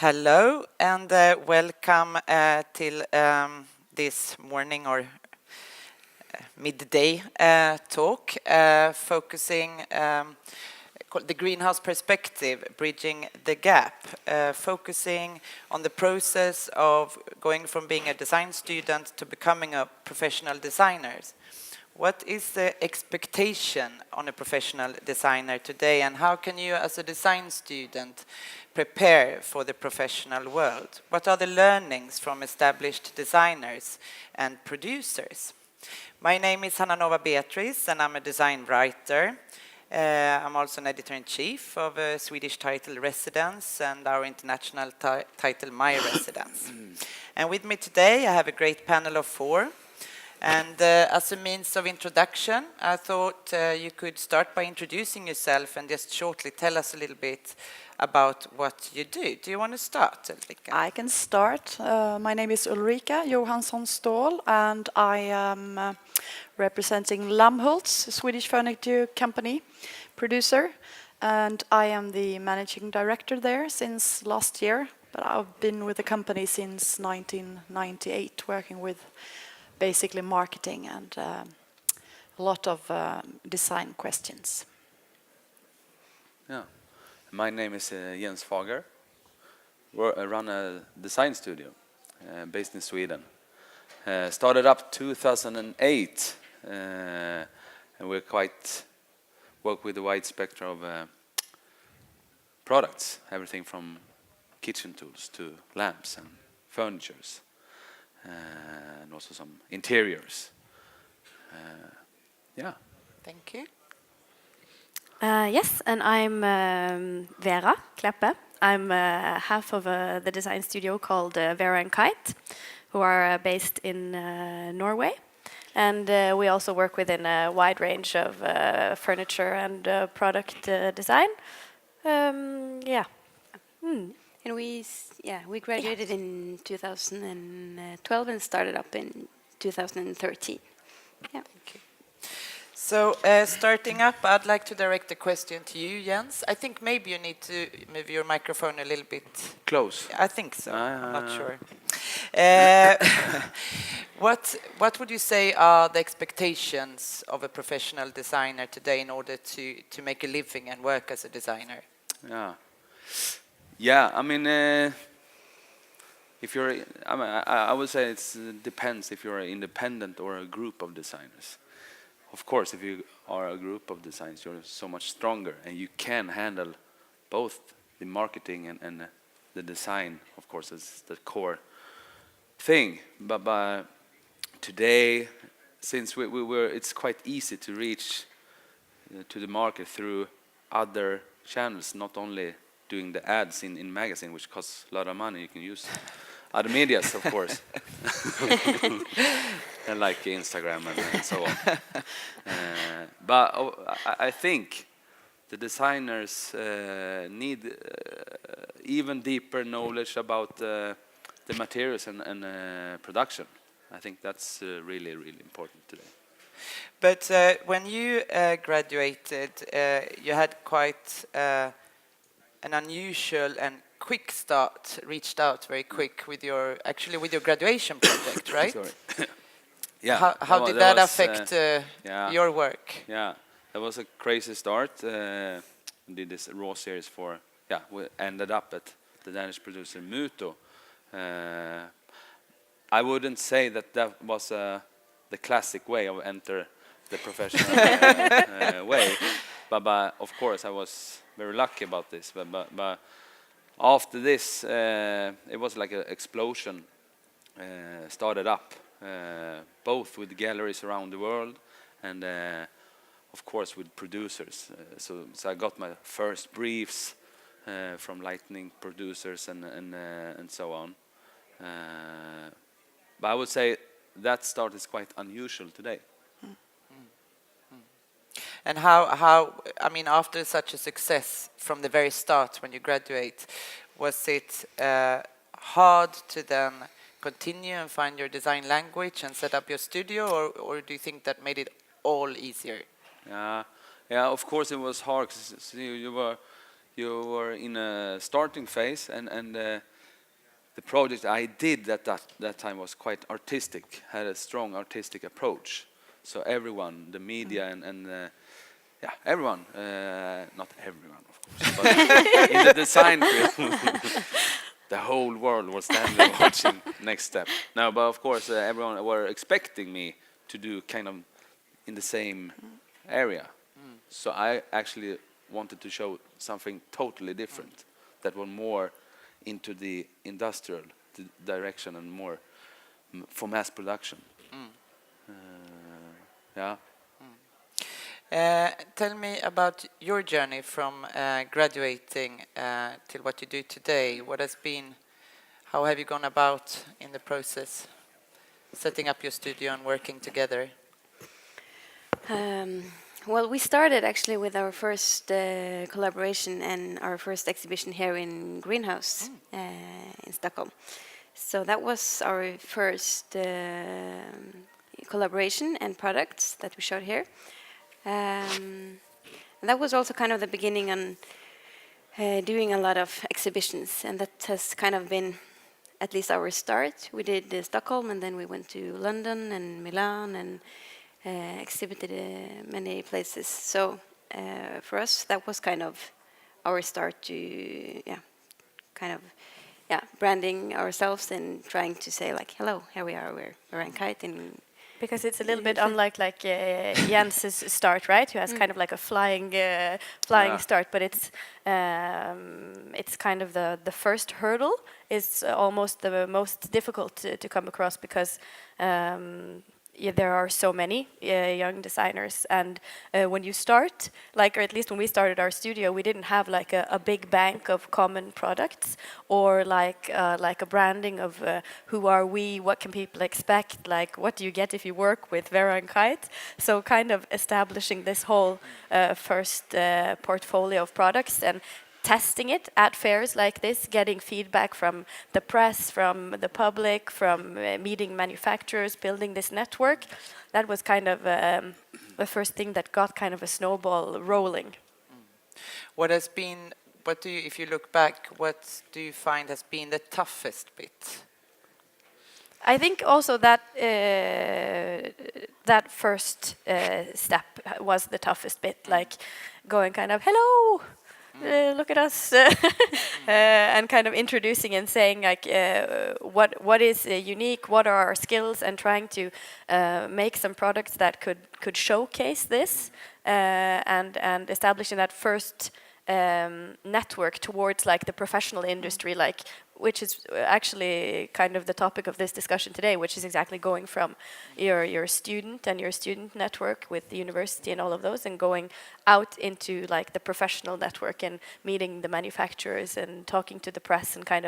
Hello and welcome till this morning or midday talk focusing called the greenhouse perspective, bridging the gap, focusing on the process of going from being a design student to becoming a professional designer. What is the expectation on a professional designer today, and how can you as a design student prepare for the professional world? What are the learnings from established designers and producers? My name is Hanna Beatrice and I'm a design writer. I'm also an editor-in-chief of a Swedish title Residence and our international title My Residence. And with me today I have a great panel of four. And as a means of introduction, I thought you could start by introducing yourself and just shortly tell us a little bit about what you do. Do you want to start, Ulrika? I can start. My name is Ulrika Johansson Ståhl, and I am representing Lammhults, a Swedish furniture company producer, and I am the managing director there since last year. But I've been with the company since 1998, working with basically marketing and a lot of design questions. Yeah, my name is Jens Fager. I run a design studio based in Sweden. Started up 2008, and we're work with a wide spectrum of products, everything from kitchen tools to lamps and furnitures. And also some interiors. Yeah. Thank you. Yes, and I'm Vera Kyte. I'm half of the design studio called Vera Kyte, who are based in Norway. And we also work within a wide range of furniture and product design. Yeah. And we graduated in 2012 and started up in 2013. Yeah. Okay. So starting up, I'd like to direct the question to you, Jens. I think maybe you need to move your microphone a little bit Close. I think so. I'm not sure. What would you say are the expectations of a professional designer today in order to make a living and work as a designer? Yeah, I mean, if you're, I would say it depends if you're an independent or a group of designers. Of course, if you are a group of designers, you're so much stronger, and you can handle both the marketing and the design. Of course, is the core thing. But today, since it's quite easy to reach to the market through other channels, not only doing the ads in magazine, which costs a lot of money. You can use other medias, of course, and like Instagram and so on. But I think the designers need even deeper knowledge about the materials and production. I think that's really, really important today. But when you graduated, you had quite an unusual and quick start, reached out very quick with your graduation project, right? Sorry. Yeah. How did that affect your work? Yeah, that was a crazy start. We did this raw series we ended up at the Danish producer Muto. I wouldn't say that was the classic way of enter the professional way, but of course I was very lucky about this. But after this, it was like an explosion. Started up, both with galleries around the world, and of course with producers. So I got my first briefs from Lightning producers and so on. But I would say that start is quite unusual today. And how I mean, after such a success from the very start when you graduate, was it hard to then continue and find your design language and set up your studio, or do you think that made it all easier? Yeah, of course it was hard. 'Cause you you were in a starting phase, and the project I did at that time was quite artistic, had a strong artistic approach. So everyone, the media and yeah, everyone, not everyone of course, but in the design field, the whole world was standing watching next step. No, but of course everyone were expecting me to do kind of in the same area. So I actually wanted to show something totally different, that was more into the industrial direction and more for mass production. Yeah. Tell me about your journey from graduating till what you do today. What has been, how have you gone about in the process, setting up your studio and working together? Well, we started actually with our first collaboration and our first exhibition here in Greenhouse in Stockholm. So that was our first collaboration and products that we showed here. And that was also kind of the beginning on doing a lot of exhibitions, and that has kind of been at least our start. We did Stockholm, and then we went to London and Milan and exhibited many places. So for us, that was kind of our start to, branding ourselves and trying to say like, hello, here we are, we're Vera Kyte. Because it's a little bit unlike Jens's start, right? Who has kind of like a flying start, but it's kind of the first hurdle is almost the most difficult to come across, because there are so many young designers, and when you start, or at least when we started our studio, we didn't have like a big bank of common products, or like a branding of who are we, what can people expect, like what do you get if you work with Vera Kyte. So kind of establishing this whole first portfolio of products and testing it at fairs like this, getting feedback from the press, from the public, from meeting manufacturers, building this network. That was kind of the first thing that got kind of a snowball rolling. If you look back, what do you find has been the toughest bit? I think also that that first step was the toughest bit, like going kind of, hello, look at us, and kind of introducing and saying like what is unique, what are our skills, and trying to make some products that could showcase this, and establishing that first network towards like the professional industry, like, which is actually kind of the topic of this discussion today, which is exactly going from your student and your student network with the university and all of those, and going out into like the professional network and meeting the manufacturers and talking to the press, and kind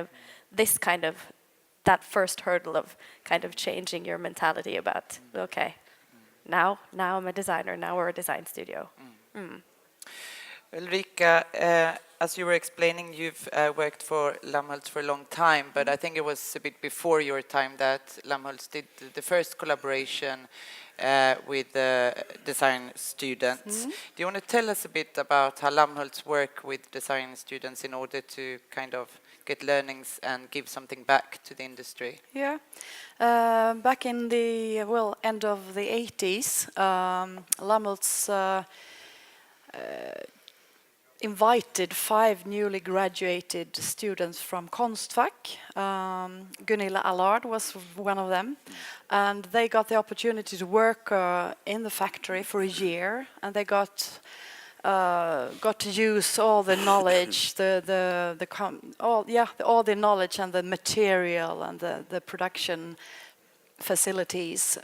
of that first hurdle of kind of changing your mentality about, okay, now I'm a designer, now we're a design studio. Ulrika, as you were explaining, you've worked for Lammhults for a long time, but I think it was a bit before your time that Lammhults did the first collaboration with design students. Do you want to tell us a bit about how Lammhults work with design students in order to kind of get learnings and give something back to the industry? Yeah. Back in the end of the 80s, Lammhults invited 5 newly graduated students from Konstfack. Gunilla Allard was one of them, and they got the opportunity to work in the factory for a year, and they got to use all the knowledge, all the knowledge and the material and the production facilities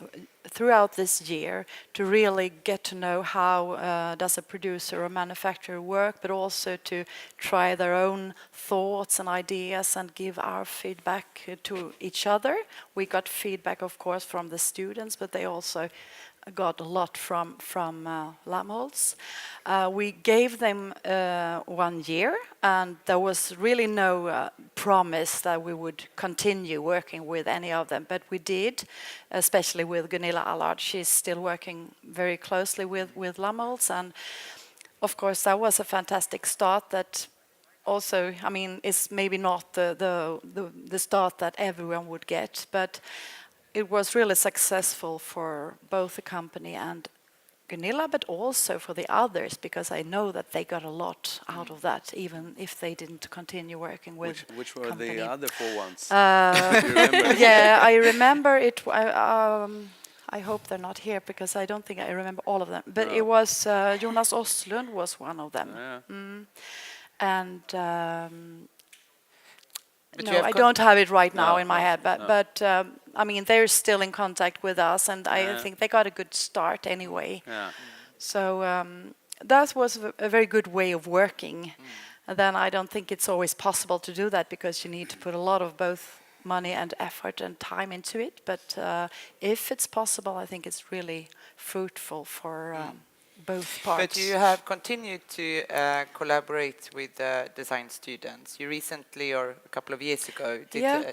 throughout this year, to really get to know how does a producer or manufacturer work, but also to try their own thoughts and ideas and give our feedback to each other. We got feedback, of course, from the students, but they also got a lot from Lammhults. We gave them 1 year, and there was really no promise that we would continue working with any of them, but we did, especially with Gunilla Allard. She's still working very closely with Lammhults, and of course that was a fantastic start, that also, I mean, it's maybe not the start that everyone would get, but it was really successful for both the company and Gunilla, but also for the others, because I know that they got a lot out of that, even if they didn't continue working with Which were company. the other 4 ones? Do you remember? Yeah, I remember it. I hope they're not here because I don't think I remember all of them. But No. it was Jonas Oslund was one of them, Yeah. and But no, you have I don't have it right now No, in my head. But no. but I mean, they're still in contact with us, and I Yeah. think they got a good start anyway. Yeah. So that was a very good way of working. And then I don't think it's always possible to do that because you need to put a lot of both money and effort and time into it. But if it's possible, I think it's really fruitful for both parts. But you have continued to collaborate with design students. You recently, or a couple of years ago,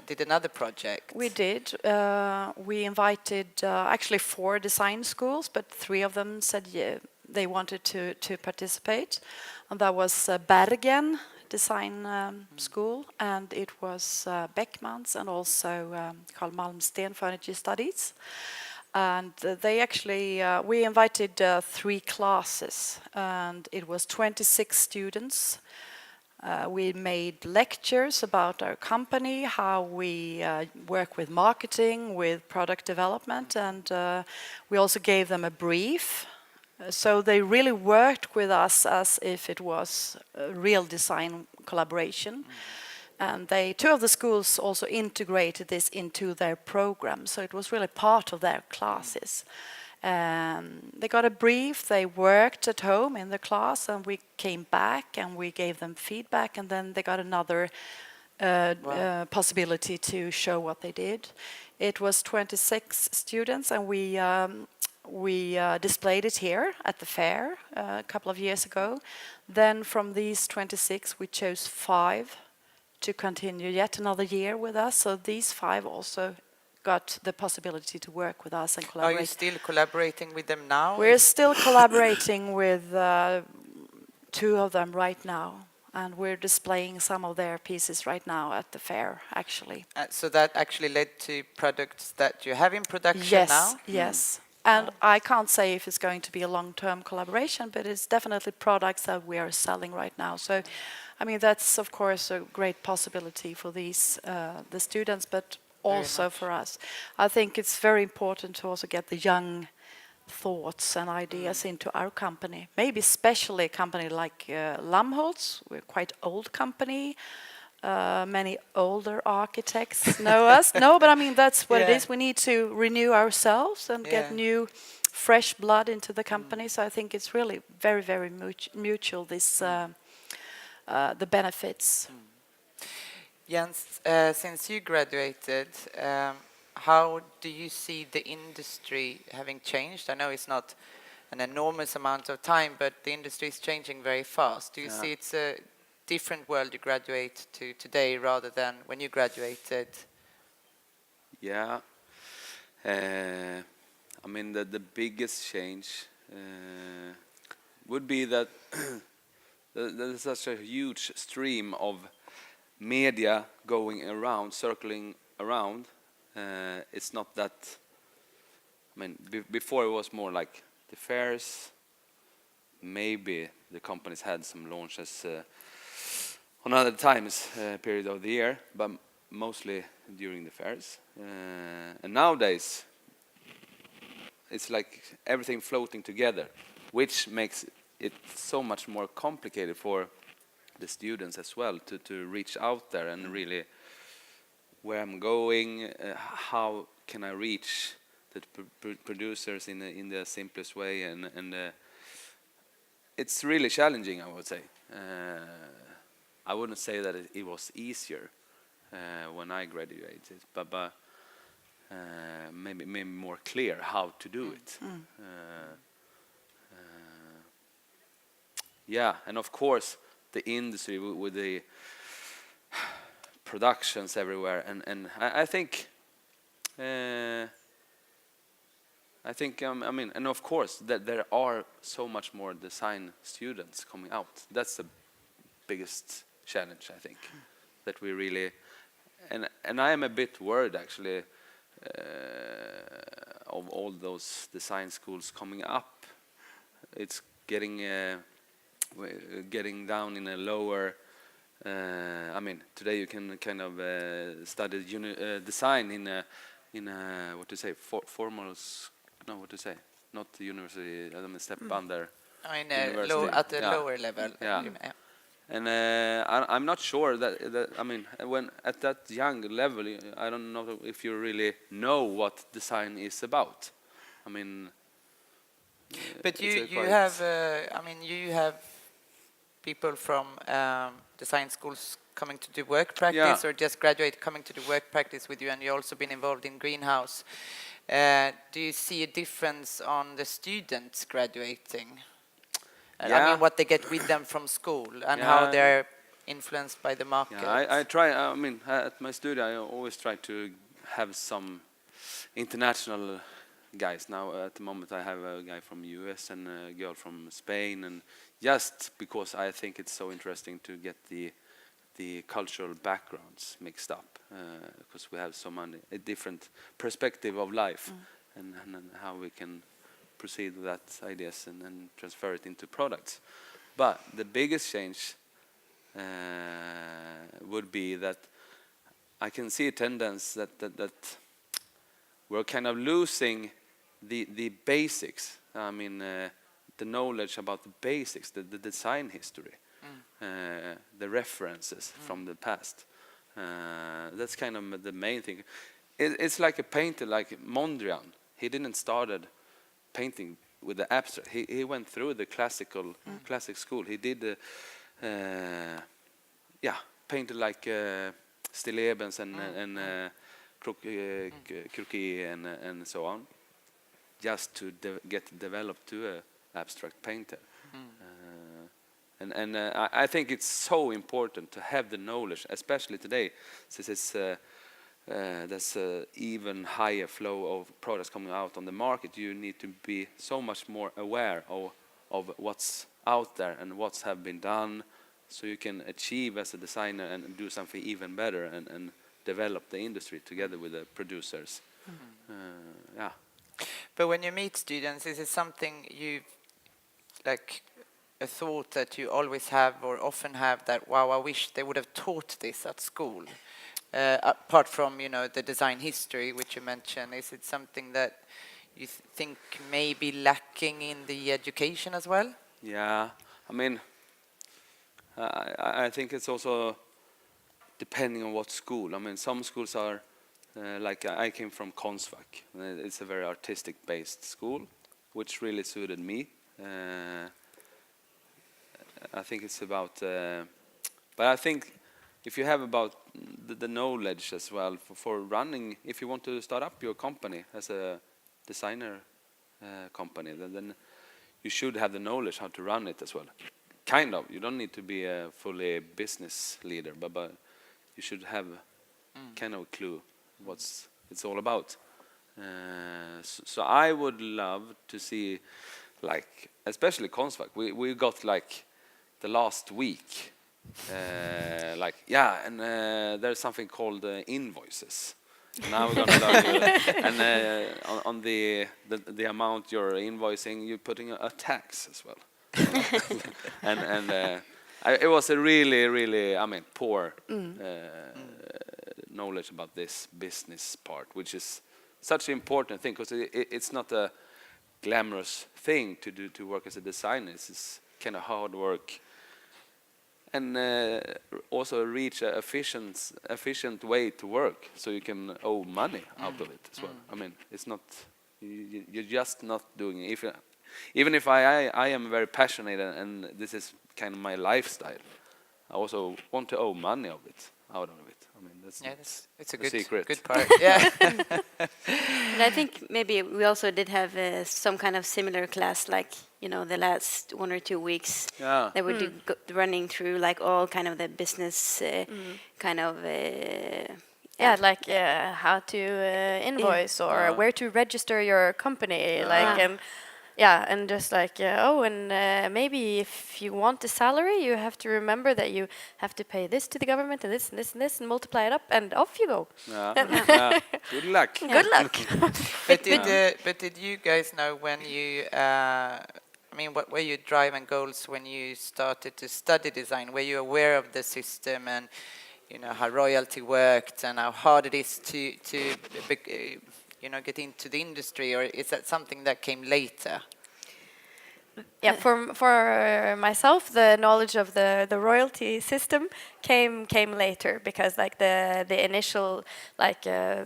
did another project. We did. We invited actually 4 design schools, but 3 of them said they wanted to participate. And that was Bergen Design School, and it was Beckmans, and also Carl Malmsten Furniture Studies. And they actually, we invited 3 classes, and it was 26 students. We made lectures about our company, how we work with marketing, with product development, and we also gave them a brief. So they really worked with us as if it was a real design collaboration. And 2 of the schools also integrated this into their program, so it was really part of their classes. They got a brief, they worked at home in the class, and we came back and we gave them feedback, and then they got another possibility to show what they did. It was 26 students, and we displayed it here at the fair a couple of years ago. Then from these 26, we chose 5 to continue yet another year with us. So these 5 also got the possibility to work with us and collaborate. Are you still collaborating with them now? We're still collaborating with 2 of them right now, and we're displaying some of their pieces right now at the fair, actually. So that actually led to products that you have in production now? Yes. And I can't say if it's going to be a long-term collaboration, but it's definitely products that we are selling right now. So, I mean, that's of course a great possibility for these the students, but also for us. I think it's very important to also get the young thoughts and ideas into our company. Maybe especially a company like Lammholtz. We're quite old company. Many older architects know us. No, but I mean, that's what it is. We need to renew ourselves and get new, fresh blood into the company. So I think it's really very, very mutual, this, the benefits. Jens, since you graduated, how do you see the industry having changed? I know it's not an enormous amount of time, but the industry is changing very fast. Do you see it's a different world you graduate to today rather than when you graduated? Yeah. I mean, the biggest change would be that there's such a huge stream of media going around, circling around. It's not that, I mean, before it was more like the fairs, maybe the companies had some launches on other times, period of the year, but mostly during the fairs. And nowadays, it's like everything floating together, which makes it so much more complicated for the students as well to reach out there and really where I'm going, how can I reach the producers in the simplest way, and it's really challenging, I would say. I wouldn't say that it was easier when I graduated, but maybe more clear how to do it. Yeah, and of course the industry with the productions everywhere, and I think I mean, and of course that there are so much more design students coming out. That's the biggest challenge, I think, that we really, and I am a bit worried actually of all those design schools coming up. It's getting down in a lower. I mean, today you can kind of study design in a what to say formal. No, what to say? Not the university. I'm a step under. I mean, university. at the lower level. Yeah. And I'm not sure that I mean, when at that young level, I don't know if you really know what design is about. I mean, but you have, I mean, you have people from design schools coming to do work practice, or just graduate coming to do work practice with you, and you also been involved in Greenhouse. Do you see a difference on the students graduating? I mean, what they get with them from school and how they're influenced by the market. Yeah, I try. I mean, at my studio, I always try to have some international guys. Now, at the moment, I have a guy from US and a girl from Spain, and just because I think it's so interesting to get the cultural backgrounds mixed up, because we have so many a different perspective of life, and how we can proceed with that ideas and transfer it into products. But the biggest change would be that I can see a tendency that we're kind of losing the basics. I mean, the knowledge about the basics, the design history, the references from the past. That's kind of the main thing. It's like a painter like Mondrian. He didn't started painting with the abstract. He went through the classic school. He did painted like stillebens and croquis and so on, just to get developed to a abstract painter. And I think it's so important to have the knowledge, especially today, since it's there's an even higher flow of products coming out on the market. You need to be so much more aware of what's out there and what's have been done, so you can achieve as a designer and do something even better and develop the industry together with the producers. But when you meet students, is it something you like a thought that you always have or often have that, wow, I wish they would have taught this at school? Apart from, you know, the design history, which you mentioned, is it something that you think may be lacking in the education as well? Yeah, I mean, I think it's also depending on what school. I mean, some schools are, like I came from Konstfack. It's a very artistic-based school, which really suited me. I think it's about, but I think if you have about the knowledge as well for running, if you want to start up your company as a designer company, then you should have the knowledge how to run it as well. Kind of. You don't need to be a fully business leader, but you should have kind of a clue what's it's all about. So I would love to see, like, especially Konstfack. We got like the last week. And there's something called invoices. Now we're gonna learn you, and on the amount you're invoicing, you're putting a tax as well. It was a really, I mean, poor knowledge about this business part, which is such an important thing, because it's not a glamorous thing to do, to work as a designer. It's kind of hard work. And also reach an efficient way to work, so you can owe money out of it as well. I mean, it's not, you're just not doing it. Even if I am very passionate and this is kind of my lifestyle, I also want to owe money out of it. I mean, it's a good secret. Good part. Yeah. And I think maybe we also did have some kind of similar class, like, you know, the last 1 or 2 weeks. Yeah. They would running through like all kind of the business kind of. Like how to invoice or where to register your company, like and yeah, and just like maybe if you want a salary, you have to remember that you have to pay this to the government and this and this and this and multiply it up, and off you go. Yeah. Good luck. Good luck. But did you guys know when you, I mean, what were your drive and goals when you started to study design? Were you aware of the system and, you know, how royalty worked and how hard it is to you know, get into the industry, or is that something that came later? Yeah, for myself, the knowledge of the royalty system came later, because like the initial like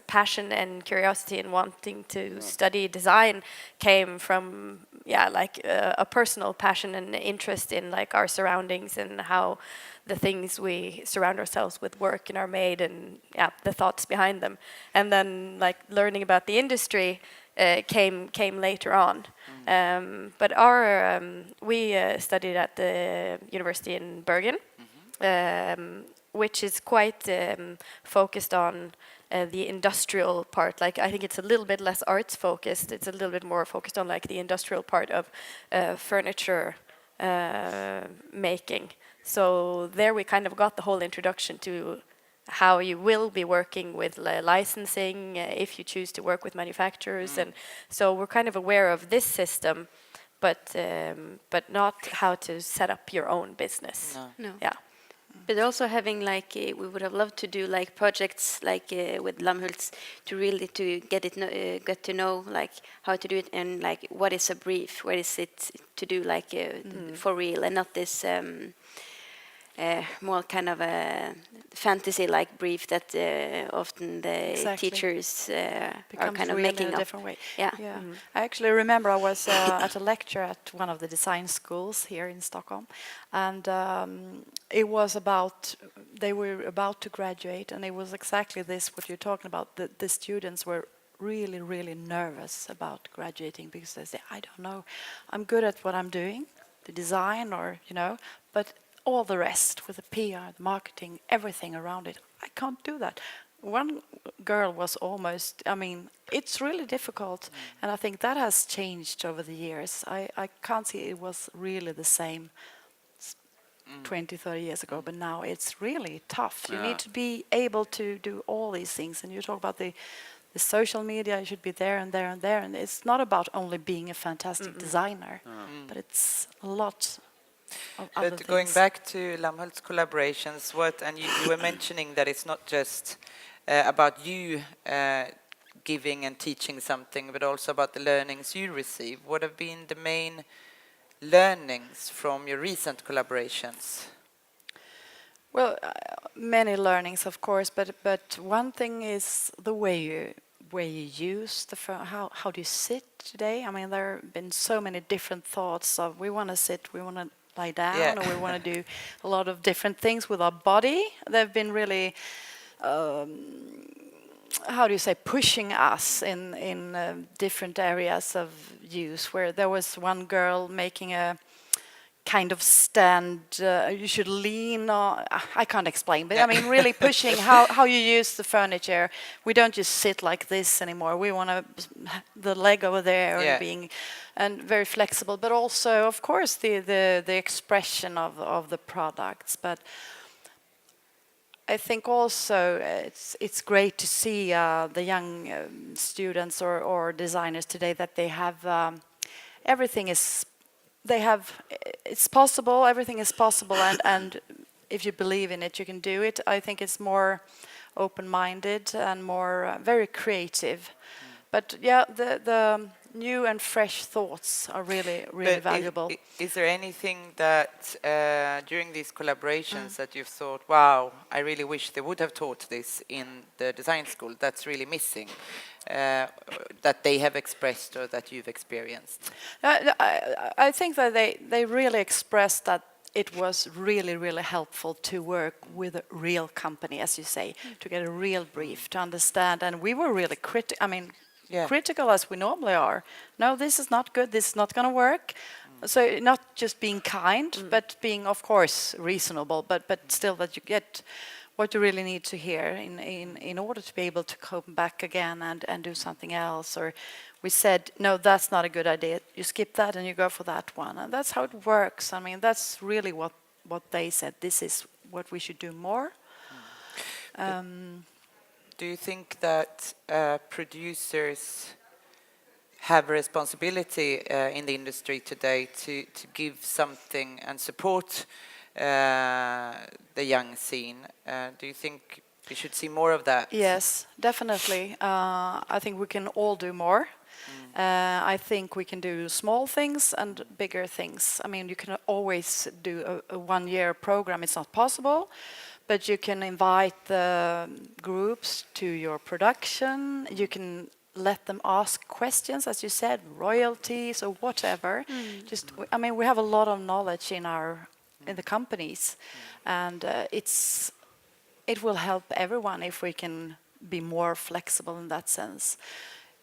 passion and curiosity in wanting to study design came from like a personal passion and interest in like our surroundings and how the things we surround ourselves with work and are made, and the thoughts behind them, and then like learning about the industry came later on. But we studied at the university in Bergen, which is quite focused on the industrial part. Like I think it's a little bit less arts focused. It's a little bit more focused on like the industrial part of furniture making. So there we kind of got the whole introduction to how you will be working with licensing if you choose to work with manufacturers, and so we're kind of aware of this system, but not how to set up your own business. No. Yeah. But also having like we would have loved to do like projects like with Lammhults to really to get to know like how to do it, and like what is a brief, what is it to do like for real, and not this more kind of a fantasy-like brief that often the teachers are kind of real making in a up. different way. Yeah. I actually remember I was at a lecture at one of the design schools here in Stockholm, and it was about, they were about to graduate, and it was exactly this what you're talking about. The students were really, really nervous about graduating because they say, I don't know, I'm good at what I'm doing, the design, or you know, but all the rest with the PR, the marketing, everything around it, I can't do that. One girl was almost, I mean, it's really difficult, and I think that has changed over the years. I can't see it was really the same 20, 30 years ago, but now it's really tough. You need to be able to do all these things, and you talk about the social media, you should be there and there and there, and it's not about only being a fantastic designer, but it's a lot. But going back to Lammhults collaborations, and you were mentioning that it's not just about you giving and teaching something, but also about the learnings you receive. What have been the main learnings from your recent collaborations? Well, many learnings, of course, but one thing is the way you use the how do you sit today? I mean, there have been so many different thoughts of we want to sit, we want to lie down, or we want to do a lot of different things with our body. They've been really, how do you say, pushing us in different areas of use. Where there was one girl making a kind of stand, you should lean on, I can't explain, but I mean really pushing how you use the furniture. We don't just sit like this anymore. We want the leg over there and being, and very flexible, but also of course the expression of the products. But I think also it's great to see the young students or designers today that they have everything is. It's possible, everything is possible, and if you believe in it, you can do it. I think it's more open-minded and more very creative. But yeah, the new and fresh thoughts are really valuable. Is there anything that during these collaborations that you've thought, wow, I really wish they would have taught this in the design school, that's really missing, that they have expressed or that you've experienced? I think that they really expressed that it was really helpful to work with a real company, as you say, to get a real brief, to understand. And we were really critical as we normally are. No, this is not good, this is not going to work. So not just being kind, but being, of course, reasonable, but still that you get what you really need to hear in order to be able to come back again and do something else. Or we said, no, that's not a good idea. You skip that and you go for that one. And that's how it works. I mean, that's really what they said. This is what we should do more. Do you think that producers have a responsibility in the industry today to give something and support the young scene? Do you think we should see more of that? Yes, definitely. I think we can all do more. I think we can do small things and bigger things. I mean, you can always do a one-year program. It's not possible. But you can invite the groups to your production. You can let them ask questions, as you said, royalties or whatever. Just, I mean, we have a lot of knowledge in the companies, and it will help everyone if we can be more flexible in that sense,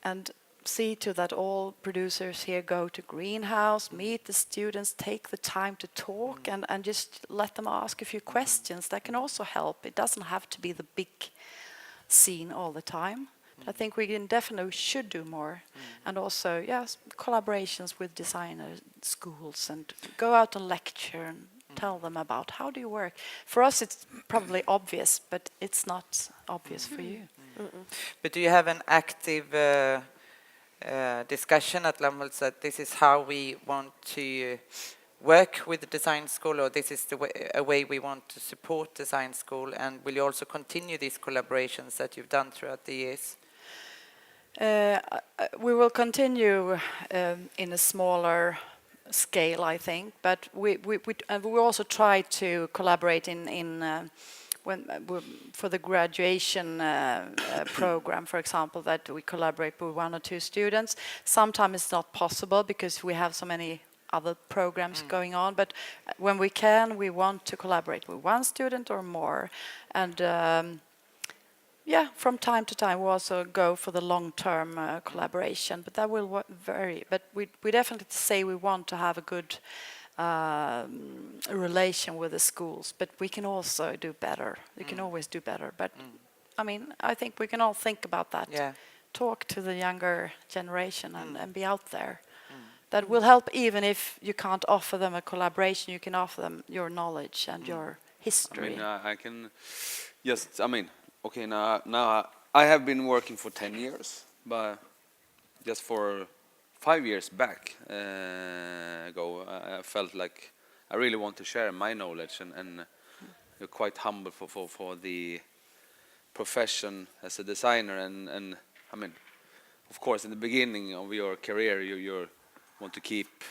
and see to that all producers here go to greenhouse, meet the students, take the time to talk, and just let them ask a few questions. That can also help. It doesn't have to be the big scene all the time. I think we can definitely should do more, and also yes, collaborations with designer schools, and go out and lecture and tell them about how do you work. For us, it's probably obvious, but it's not obvious for you. But do you have an active discussion at Lammhult that this is how we want to work with the design school, or this is a way we want to support design school? And will you also continue these collaborations that you've done throughout the years? We will continue in a smaller scale, I think, but we also try to collaborate for the graduation program, for example, that we collaborate with 1 or 2 students. Sometimes it's not possible because we have so many other programs going on, but when we can, we want to collaborate with 1 student or more. And yeah, from time to time we also go for the long-term collaboration, but that will vary. But we definitely say we want to have a good relation with the schools, but we can also do better. We can always do better, but I mean, I think we can all think about that. Yeah. Talk to the younger generation and be out there. That will help. Even if you can't offer them a collaboration, you can offer them your knowledge and your history. I mean, I can just, I mean, okay, now I have been working for 10 years, but just for 5 years back ago, I felt like I really want to share my knowledge, and you're quite humble for the profession as a designer, and I mean, of course, in the beginning of your career, you want to keep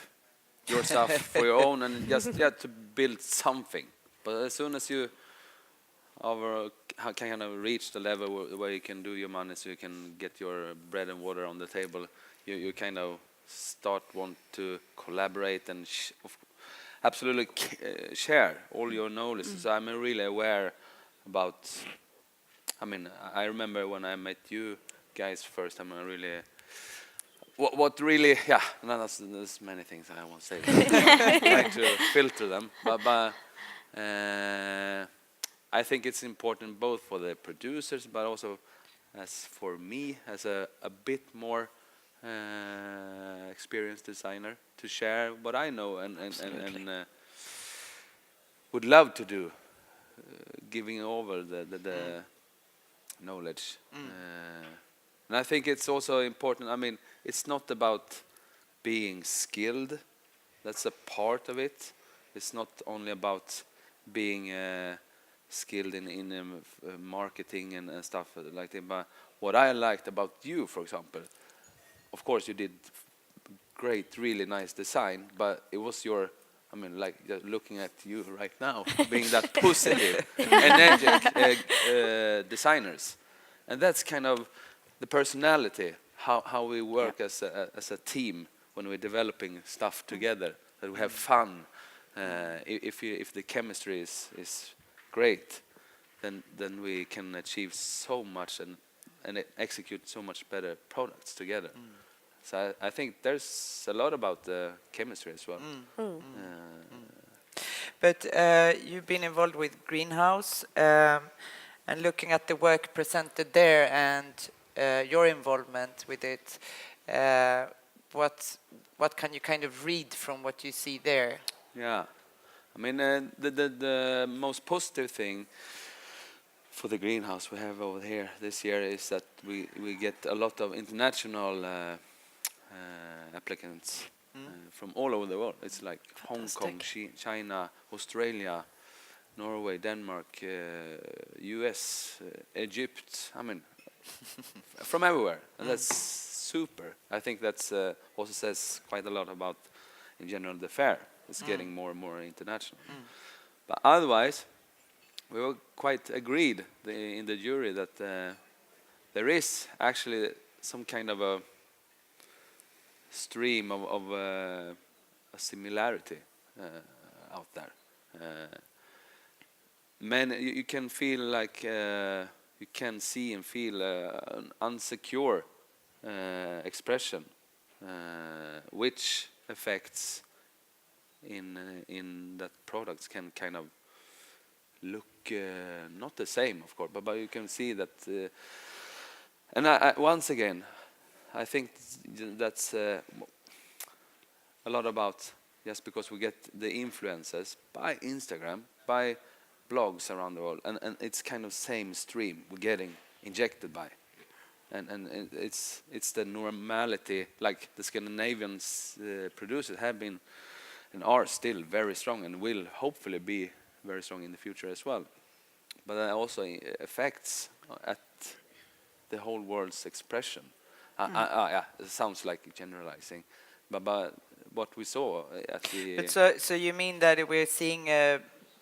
your stuff for your own and just to build something. But as soon as you can kind of reach the level where you can do your money, so you can get your bread and water on the table, you kind of want to collaborate and absolutely share all your knowledge. So I'm really aware about, I mean, I remember when I met you guys first time, I really, what really, yeah, no, there's many things I won't say. Trying to filter them, but I think it's important both for the producers, but also as for me as a bit more experienced designer, to share what I know and would love to do, giving over the knowledge. And I think it's also important, I mean, it's not about being skilled, that's a part of it. It's not only about being skilled in marketing and stuff like that, but what I liked about you, for example, of course you did great, really nice design, but it was your, I mean, like just looking at you right now, being that positive, energetic designers, and that's kind of the personality, how we work as a team when we're developing stuff together, that we have fun. If the chemistry is great, then we can achieve so much and execute so much better products together. So I think there's a lot about the chemistry as well. But you've been involved with Greenhouse, and looking at the work presented there and your involvement with it, what can you kind of read from what you see there? Yeah, I mean the most positive thing for the greenhouse we have over here this year is that we get a lot of international applicants from all over the world. It's like Hong Kong, China, Australia, Norway, Denmark, US, Egypt. I mean, from everywhere, and that's super. I think that's also says quite a lot about, in general, the fair. It's getting more and more international. But otherwise, we were quite agreed in the jury that there is actually some kind of a stream of a similarity out there. You can feel like you can see and feel an unsecure expression, which affects in that products can kind of look not the same, of course, but you can see that. And I once again, I think that's a lot about just because we get the influences by Instagram, by blogs around the world, and it's kind of same stream we're getting injected by, and it's the normality, like the Scandinavian producers have been and are still very strong and will hopefully be very strong in the future as well. But that also affects at the whole world's expression. Yeah, it sounds like generalizing, but what we saw at the. But so you mean that we're seeing a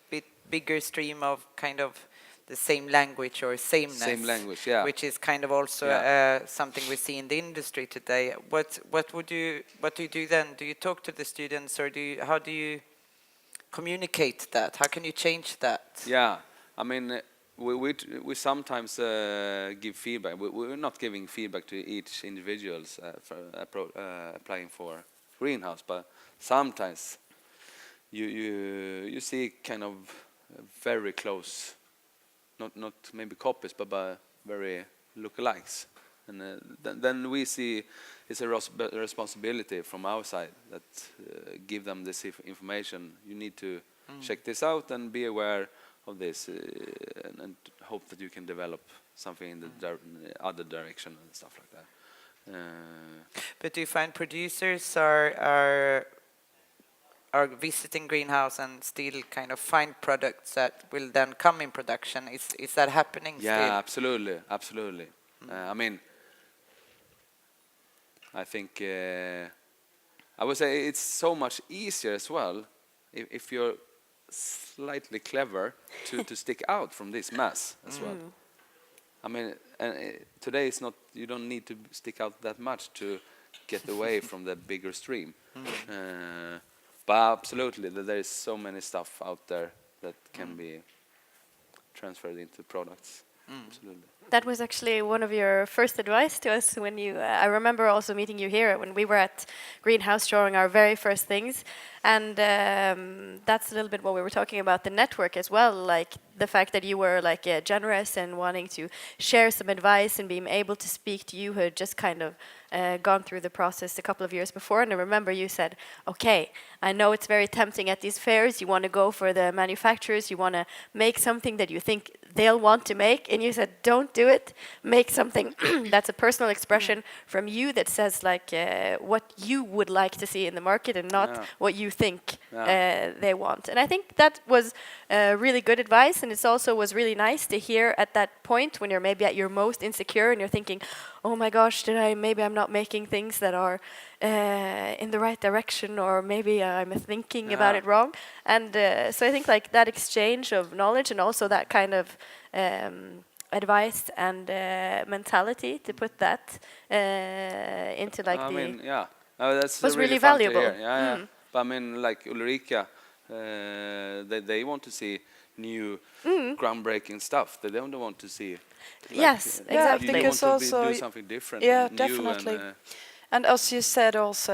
bit bigger stream of kind of the same language or sameness? Same language, yeah. Which is kind of also something we see in the industry today. What do you do then? Do you talk to the students, or how do you communicate that? How can you change that? Yeah, I mean, we sometimes give feedback. We're not giving feedback to each individuals for applying for Greenhouse, but sometimes you see kind of very close, not maybe copies, but very lookalikes, and then we see it's a responsibility from our side that give them this information. You need to check this out and be aware of this, and hope that you can develop something in the other direction and stuff like that. But do you find producers are visiting Greenhouse and still kind of find products that will then come in production? Is that happening still? Yeah, absolutely. I mean, I think I would say it's so much easier as well if you're slightly clever to stick out from this mass as well. I mean, today it's not, you don't need to stick out that much to get away from the bigger stream. But absolutely, there is so many stuff out there that can be transferred into products. Absolutely. That was actually one of your first advice to us when you. I remember also meeting you here when we were at Greenhouse showing our very first things, and that's a little bit what we were talking about, the network as well, like the fact that you were like generous and wanting to share some advice and being able to speak to you who had just kind of gone through the process a couple of years before. And I remember you said, okay, I know it's very tempting at these fairs, you want to go for the manufacturers, you want to make something that you think they'll want to make, and you said, don't do it, make something that's a personal expression from you that says like what you would like to see in the market and not what you think they want. And I think that was really good advice, and it also was really nice to hear at that point when you're maybe at your most insecure and you're thinking, oh my gosh, maybe I'm not making things that are in the right direction, or maybe I'm thinking about it wrong. And so I think like that exchange of knowledge and also that kind of advice and mentality to put that into like that's was really fun to valuable. hear. But I mean, like Ulrika, they want to see new groundbreaking stuff. They don't want to see. Like, yes, exactly. They want to do something different. Yeah, and definitely. New And as you said also,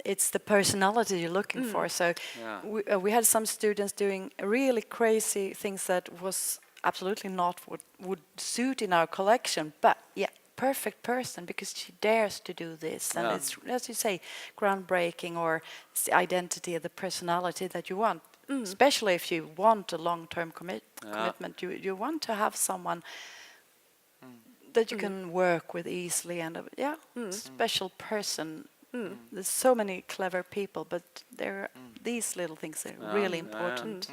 it's the personality you're looking for. So Yeah. we had some students doing really crazy things that was absolutely not what would suit in our collection. But yeah, perfect person because she dares to do this. And Yeah. it's, as you say, groundbreaking, or it's the identity of the personality that you want. Especially if you want a long-term commitment, you want to have someone that you can work with easily, and special person. There's so many clever people, but there these little things are really important.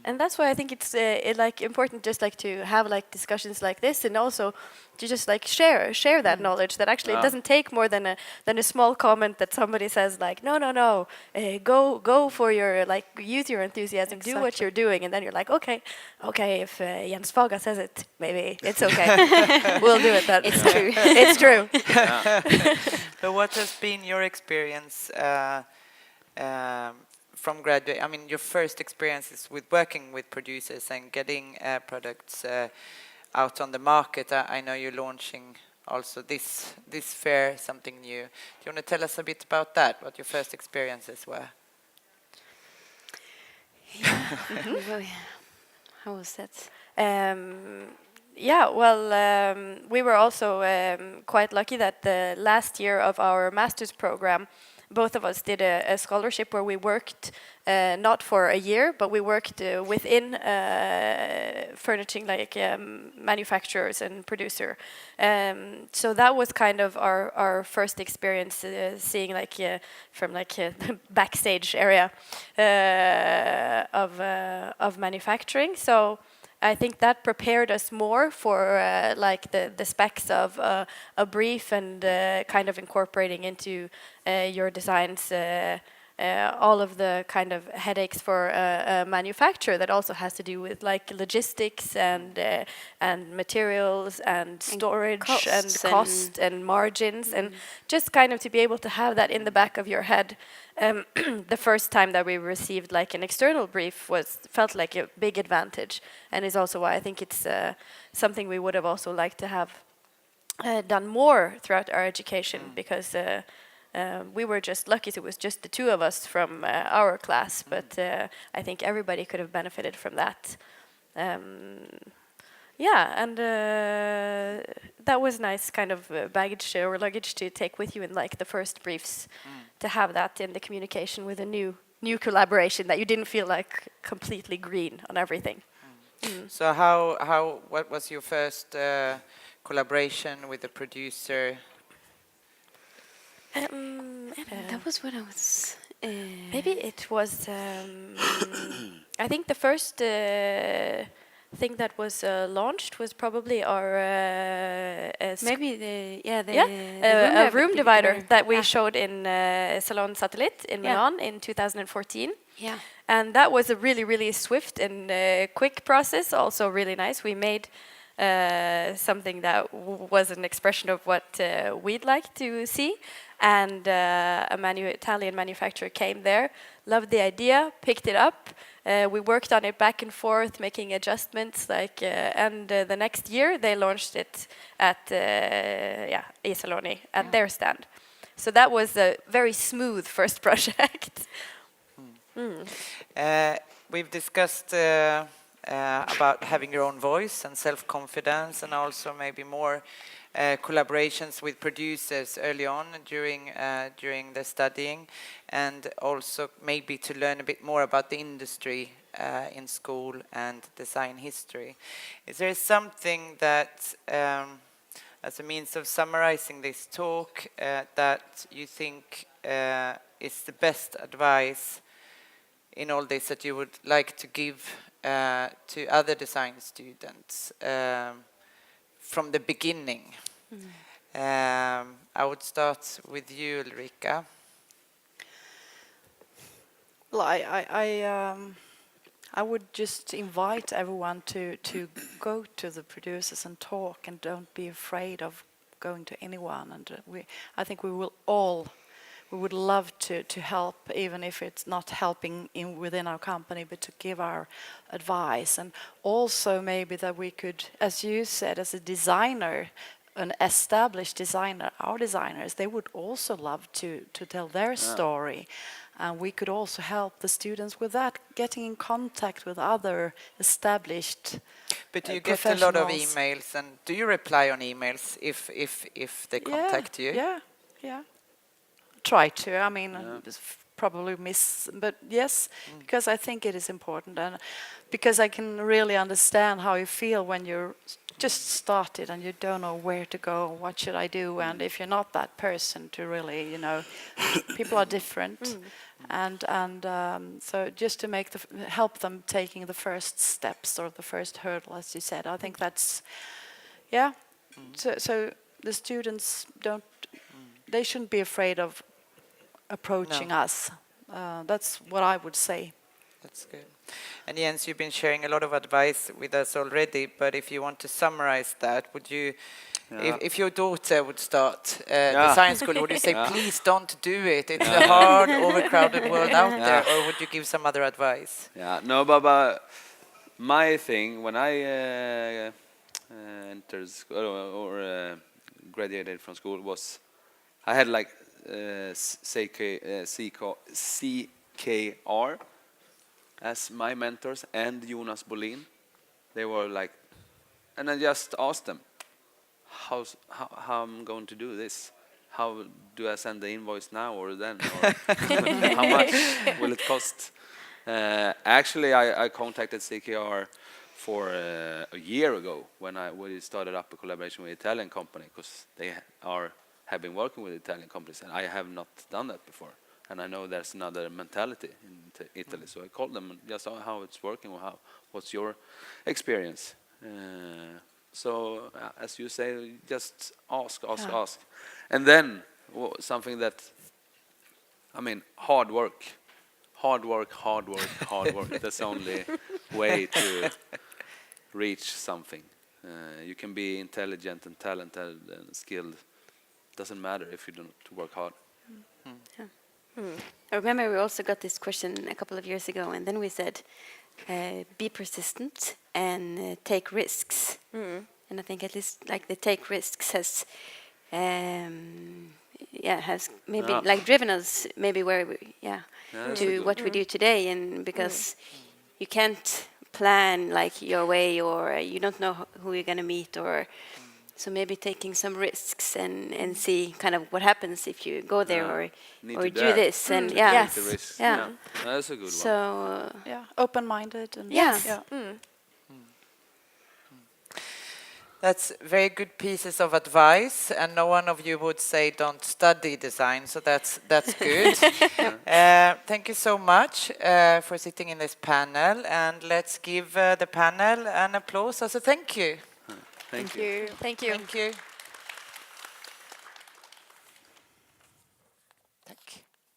And that's why I think it's like important just like to have like discussions like this, and also to just like share that knowledge, that actually it doesn't take more than a small comment that somebody says like no, go for your, like, use your enthusiasm, do what you're doing, and then you're like okay, if Jens Fager says it, maybe it's okay. We'll do it then. It's true. It's true. But what has been your experience from graduate? I mean, your first experiences with working with producers and getting products out on the market. I know you're launching also this fair, something new. Do you want to tell us a bit about that? What your first experiences were? How was that? Yeah, well, we were also quite lucky that the last year of our master's program, both of us did a scholarship where we worked not for a year, but we worked within furnishing, like manufacturers and producer. So that was kind of our first experience seeing like from like the backstage area of manufacturing. So I think that prepared us more for like the specs of a brief, and kind of incorporating into your designs all of the kind of headaches for a manufacturer that also has to do with like logistics and materials and storage and cost and margins, and just kind of to be able to have that in the back of your head. The first time that we received like an external brief felt like a big advantage, and is also why I think it's something we would have also liked to have done more throughout our education, because we were just lucky it was just the two of us from our class, but I think everybody could have benefited from that. Yeah, and that was nice kind of baggage or luggage to take with you in like the first briefs, to have that in the communication with a new collaboration, that you didn't feel like completely green on everything. So what was your first collaboration with the producer? That was when I was... Maybe it was... I think the first thing that was launched was probably our... maybe a room divider that we showed in Salon Satellite in Milan in 2014. Yeah. And that was a really, really swift and quick process, also really nice. We made something that was an expression of what we'd like to see. And Italian manufacturer came there, loved the idea, picked it up. We worked on it back and forth, making adjustments. And the next year they launched it at Isaloni at their stand. So that was a very smooth first project. We've discussed about having your own voice and self-confidence, and also maybe more collaborations with producers early on during the studying, and also maybe to learn a bit more about the industry in school and design history. Is there something that, as a means of summarizing this talk, that you think is the best advice in all this that you would like to give to other design students from the beginning? I would start with you, Ulrika. Well, I would just invite everyone to go to the producers and talk, and don't be afraid of going to anyone. And I think we would love to help, even if it's not helping within our company, but to give our advice. And also maybe that we could, as you said, as a designer, an established designer, our designers, they would also love to tell their story. And we could also help the students with that, getting in contact with other established But do you get a lot of professionals. emails, and do you reply on emails if they contact you? Yeah. Try to. I mean, probably miss, but yes, because I think it is important, and because I can really understand how you feel when you're just started and you don't know where to go, what should I do, and if you're not that person to really, people are different, and so just to make help them taking the first steps or the first hurdle, as you said, I think that's, So the students they shouldn't be afraid of approaching us. That's what I would say. That's good. And Jens, you've been sharing a lot of advice with us already, but if you want to summarize that, would you, if your daughter would start design school, would you say, please don't do it, it's a hard, overcrowded world out there, or would you give some other advice? Yeah, no, but my thing, when I entered school or graduated from school, was I had like CKR as my mentors, and Jonas Bolin. They were like, and I just asked them, how I'm going to do this? How do I send the invoice now or then? Or how much will it cost? Actually, I contacted CKR for a year ago when we started up a collaboration with an Italian company, because they have been working with Italian companies, and I have not done that before. And I know there's another mentality in Italy, so I called them and just saw how it's working, or what's your experience. So as you say, just ask. And then something that, I mean, hard work. That's the only way to reach something. You can be intelligent and talented and skilled. Doesn't matter if you don't work hard. I remember we also got this question a couple of years ago, and then we said, be persistent and take risks. And I think at least like the take risks has maybe like driven us maybe where we to what we do today, and because you can't plan like your way, or you don't know who you're going to meet, or so maybe taking some risks and see kind of what happens if you go there or do this, and that's a good one. So open-minded and That's very good pieces of advice, and no one of you would say don't study design, so that's good. Thank you so much for sitting in this panel, and let's give the panel an applause as a thank you. Thank you. Thank you. Thank you.